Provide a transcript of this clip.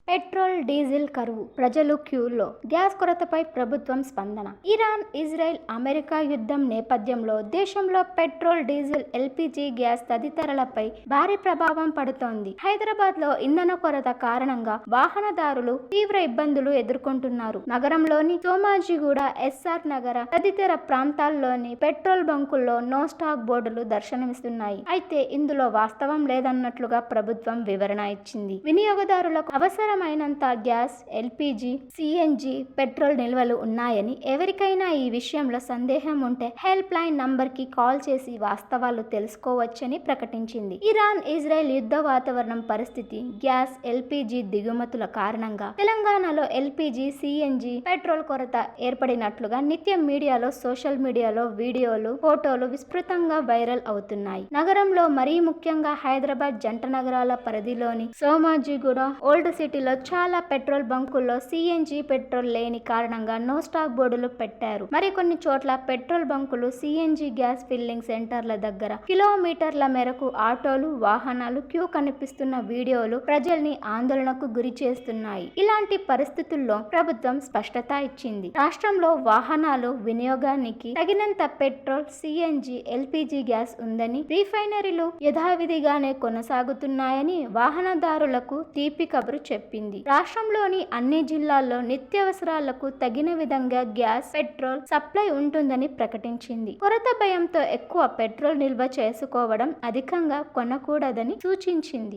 Petrol diesel కరువు, ప్రజలు క్యూల్లో. Gas కొరతపై ప్రభుత్వం స్పందన. ఇరాన్ ఇజ్రాయెల్ అమెరికా యుద్ధం నేపథ్యంలో దేశంలో పెట్రోల్ డీజిల్ ఎల్పీజీ గ్యాస్ తదితరులపై భారీ ప్రభావం పడుతోంది. హైదరాబాద్ లో ఇంధన కొరత కారణంగా వాహనదారులు తీవ్ర ఇబ్బందులు ఎదుర్కొంటున్నారు. నగరంలోని సోమాజిగూడ, ఎస్ఆర్ నగర తదితర ప్రాంతాల్లోని పెట్రోల్ బంకుల్లో నో స్టాక్ బోర్డులు దర్శనమిస్తున్నాయి. అయితే ఇందులో వాస్తవం లేదన్నట్లుగా ప్రభుత్వం వివరణ ఇచ్చింది. వినియోగదారులకు అవసరమైనంత గ్యాస్, ఎల్పీజీ, సిఎన్జి, పెట్రోల్ నిల్వలు ఉన్నాయని, ఎవరికైనా ఈ విషయంలో సందేహం ఉంటే హెల్ప్ లైన్ నంబర్ కి కాల్ చేసి వాస్తవాలు తెలుసుకోవచ్చని ప్రకటించింది. ఇరాన్ ఇజ్రాయెల్ యుద్ధ వాతావరణం పరిస్థితి, గ్యాస్, ఎల్పీజీ దిగుమతుల కారణంగా తెలంగాణలో ఎల్పీజీ, సిఎన్జి, పెట్రోల్ కొరత ఏర్పడినట్లుగా నిత్యం మీడియాలో, సోషల్ మీడియాలో వీడియోలు, ఫోటోలు విస్తృతంగా వైరల్ అవుతున్నాయి. నగరంలో మరీ ముఖ్యంగా హైదరాబాద్ జంట నగరాల పరిధిలోని సోమాజిగూడ, ఓల్డ్ సిటీలో చాలా పెట్రోల్ బంకుల్లో సిఎన్జి పెట్రోల్ లేని కారణంగా నో స్టాక్ బోర్డులు పెట్టారు. మరికొన్ని చోట్ల పెట్రోల్ బంకులు, సిఎన్జి గ్యాస్ ఫిల్లింగ్ సెంటర్ల దగ్గర కిలోమీటర్ల మేరకు ఆటోలు, వాహనాలు క్యూ కనిపిస్తున్న వీడియోలు ప్రజల్ని ఆందోళనకు గురి చేస్తున్నాయి. ఇలాంటి పరిస్థితుల్లో ప్రభుత్వం స్పష్టత ఇచ్చింది. రాష్ట్రంలో వాహనాలు వినియోగానికి తగినంత పెట్రోల్, సిఎన్జి, ఎల్పీజీ గ్యాస్ ఉందని, రిఫైనరీలు యథావిధిగానే కొనసాగుతున్నాయని వాహనదారులకు తీపి కబురు చెప్పింది. రాష్ట్రంలోని అన్ని జిల్లాల్లో నిత్యావసరాలకు తగిన విధంగా గ్యాస్, పెట్రోల్ సప్లై ఉంటుందని ప్రకటించింది. కొరత భయంతో ఎక్కువ పెట్రోల్ నిల్వ చేసుకోవడం, అధికంగా కొనకూడదని సూచించింది.